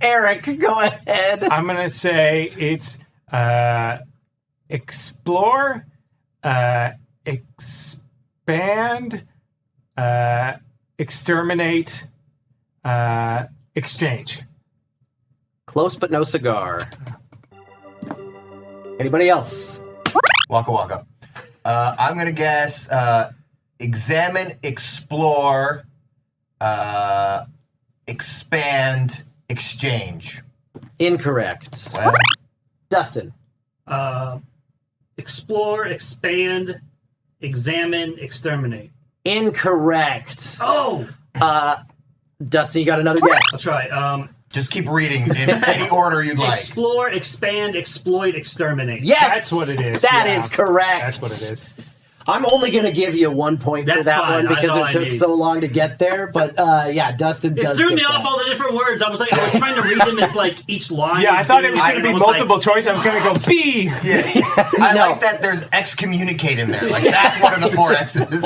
Eric, go ahead. I'm going to say it's explore, expand, exterminate, exchange. Close but no cigar. Anybody else? Waka waka. I'm going to guess examine, explore, expand, exchange. Incorrect. Well, Dustin. Explore, expand, examine, exterminate. Incorrect. Oh! Dustin, you got another guess. I'll try. just keep reading in any order you'd like. Explore, expand, exploit, exterminate. Yes! That's what it is. That yeah. is correct. That's what it is. I'm only going to give you 1 point for That's that fine. one That's because all it I took need. so long to get there. But yeah, Dustin It does threw get me that. off all the different words. I was trying to read them as each line. Yeah, I thought it was going to be almost multiple choice. I was going to go B. Yeah. I like that there's excommunicate in there. Like, that's one of the 4 X's.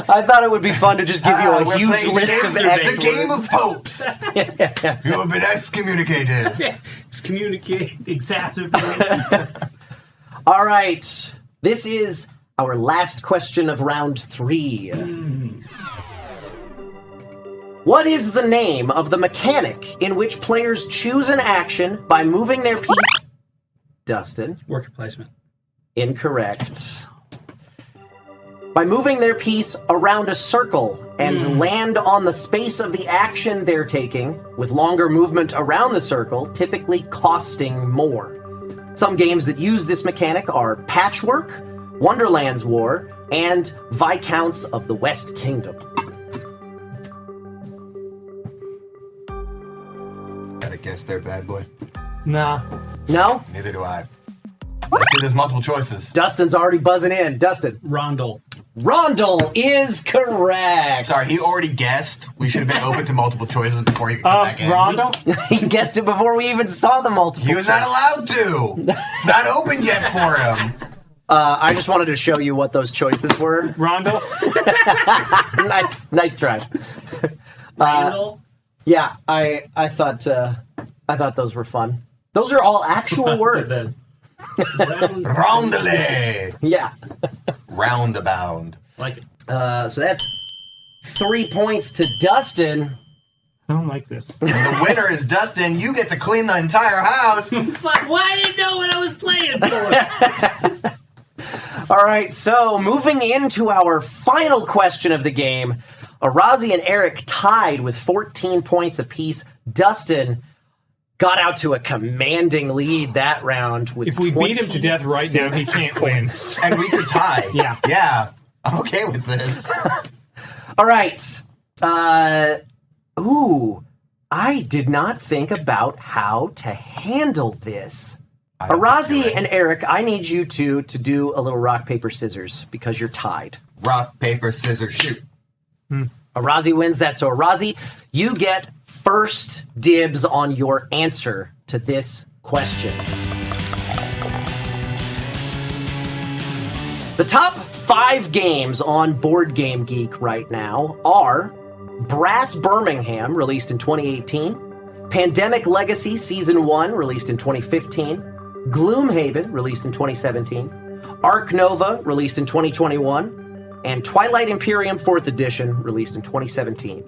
I thought it would be fun to just give you a We're huge playing list of the X game words. of popes. You have been excommunicated. Excommunicate, exacerbate. All right. This is our last question of round 3. What is the name of the mechanic in which players choose an action by moving their piece? Dustin. Worker placement. Incorrect. By moving their piece around a circle and land on the space of the action they're taking, with longer movement around the circle, typically costing more. Some games that use this mechanic are Patchwork, Wonderland's War, and Viscounts of the West Kingdom. Gotta guess guess there, bad boy. Nah. No? Neither do I. Let's see, there's multiple choices. Dustin's already buzzing in. Dustin. Rondel. Rondel is correct. Sorry, he already guessed. We should have been open to multiple choices before he come back in. Rondel? He guessed it before we even saw the multiple. He was not allowed to. It's not open yet for him. I just wanted to show you what those choices were. Rondel? Nice try. Randall. Yeah, I thought those were fun. Those are all actual words. Rondele. Yeah. Roundabout. Like it. So that's 3 points to Dustin. I don't like this. And the winner is Dustin. You get to clean the entire house. Fuck, why I didn't know what I was playing for? All right, so moving into our final question of the game, Arazi and Eric tied with 14 points apiece. Dustin got out to a commanding lead that round with If we beat him to death right now, he 26 can't win. And we could tie. Yeah. Yeah. I'm okay with this. All right. I did not think about how to handle this. Arazi and Eric, I need you two to do a little rock, paper, scissors because you're tied. Rock, paper, scissors, shoot. Arazi wins that. So, Arazi, you get first dibs on your answer to this question. The top 5 games on Board Game Geek right now are Brass Birmingham, released in 2018, Pandemic Legacy Season 1, released in 2015, Gloomhaven, released in 2017, Arc Nova, released in 2021, and Twilight Imperium 4th Edition, released in 2017.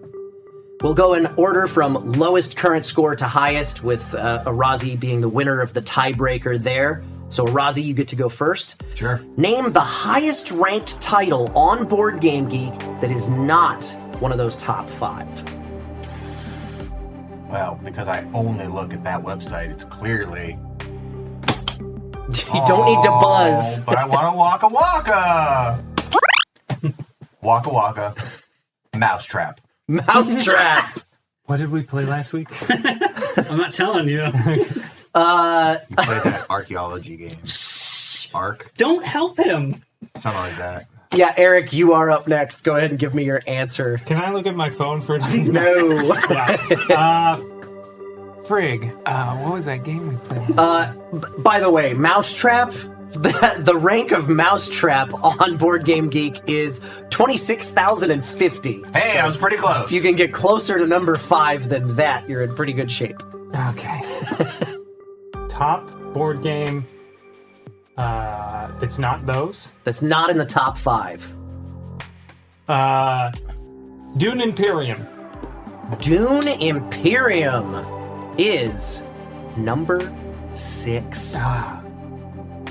We'll go in order from lowest current score to highest, with Arazi being the winner of the tiebreaker there. So, Arazi, you get to go first. Sure. Name the highest ranked title on Board Game Geek that is not one of those top 5. Well, because I only look at that website, it's clearly... You don't need to buzz. But I want to Waka Waka. Waka Waka. Mousetrap. Mousetrap. What did we play last week? I'm not telling you. You played that archaeology game. Arc? Don't help him. Something like that. Yeah, Eric, you are up next. Go ahead and give me your answer. Can I look at my phone for No. Yeah. Frig. What was that game we played? By the way, Mousetrap, the rank of Mousetrap on Board Game Geek is 26,050. Hey, I was pretty close. You can get closer to number 5 than that. You're in pretty good shape. Okay. Top board game that's not those. That's not in the top 5. Dune Imperium. Dune Imperium is number 6.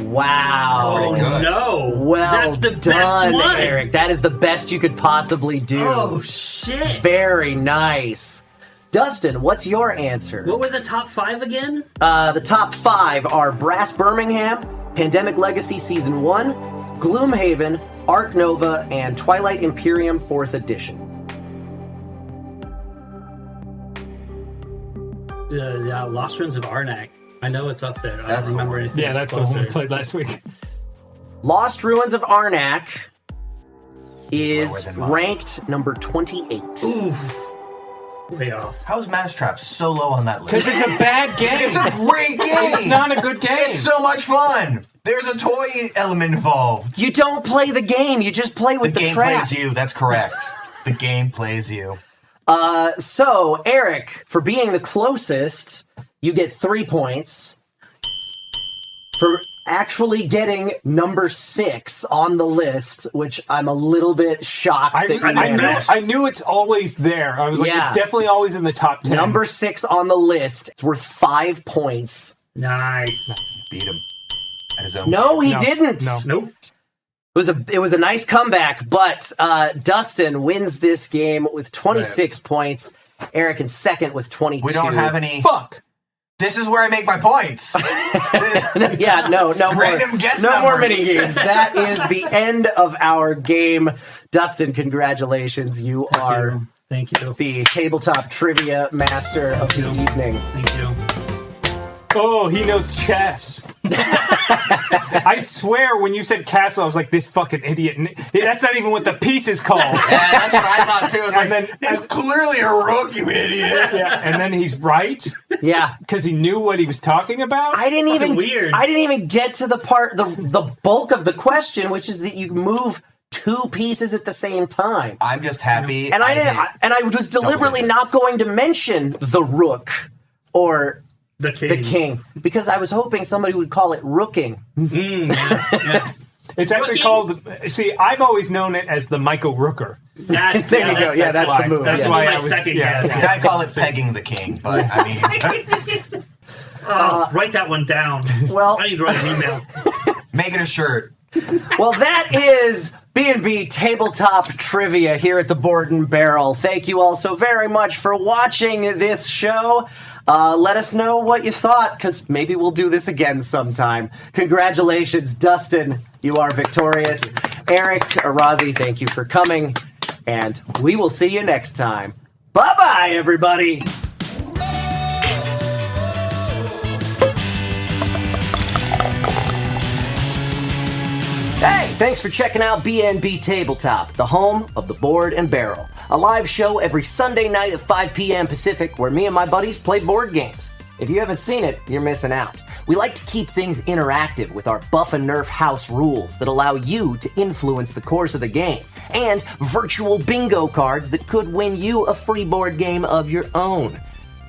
Wow. Pretty good. No. Well that's the done, best one. Eric. That is the best you could possibly do. Oh, shit. Very nice. Dustin, what's your answer? What were the top 5 again? The top 5 are Brass Birmingham, Pandemic Legacy Season 1, Gloomhaven, Arc Nova, and Twilight Imperium 4th Edition. Yeah, Lost Ruins of Arnak. I know it's up there. I That's don't remember the one. anything. Yeah, that's the one we played last week. Lost Ruins of Arnak is Lower than mine. ranked number 28. Oof. Way off. How's Mousetrap so low on that list? Because it's a bad game. It's a great game. It's not a good game. It's so much fun. There's a toy element involved. You don't play the game, you just play with the game trap. plays you. That's correct. The game plays you. So, Eric, for being the closest, you get 3 points. For actually getting number 6 on the list, which I'm a little bit shocked that you managed. I knew it's always there. I was like, Yeah. it's definitely always in the top 10. Number 6 on the list. It's worth 5 points. Nice. Beat him at his own. No, he No, didn't. no. Nope. It was a nice comeback, but Dustin wins this game with 26 points. Eric in second with 22. We don't have any. Fuck. This is where I make my points. Yeah, no Random more. guess No more numbers. mini games. That is the end of our game. Dustin, congratulations. You are Thank you. the tabletop trivia master of the evening. Thank you. Oh, he knows chess. I swear, when you said castle, I was like, this fucking idiot. That's not even what the piece is called. Yeah, that's what I thought too. I was like, then- it's clearly a rook, you idiot. Yeah, and then he's right Yeah. because he knew what he was talking about. I didn't even weird. I didn't even get to the part the bulk of the question, which is that you move two pieces at the same time. I'm just happy. And I didn't hit and I was deliberately digits. not going to mention the rook or The king. the king because I was hoping somebody would call it rooking. It's actually Rookie. called. See, I've always known it as the Michael Rooker. That's, There you go. Yeah, that's why. the move. That's Yeah. why my I was. second yeah, guess. yeah. I call it pegging the king, but I mean, Write that one down. Well- I need to write an email. make it a shirt. Well, that is BnB Tabletop Trivia here at the Board and Barrel. Thank you all so very much for watching this show. Let us know what you thought, because maybe we'll do this again sometime. Congratulations, Dustin. You are victorious. Eric, Arazi, thank you for coming. And we will see you next time. Bye-bye, everybody. Hey, thanks for checking out BnB Tabletop, the home of the Board and Barrel. A live show every Sunday night at 5 p.m. Pacific where me and my buddies play board games. If you haven't seen it, you're missing out. We like to keep things interactive with our Buff and Nerf house rules that allow you to influence the course of the game, and virtual bingo cards that could win you a free board game of your own.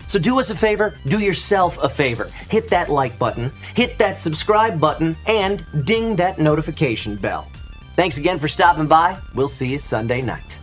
So do us a favor, do yourself a favor. Hit that like button, hit that subscribe button, and ding that notification bell. Thanks again for stopping by. We'll see you Sunday night.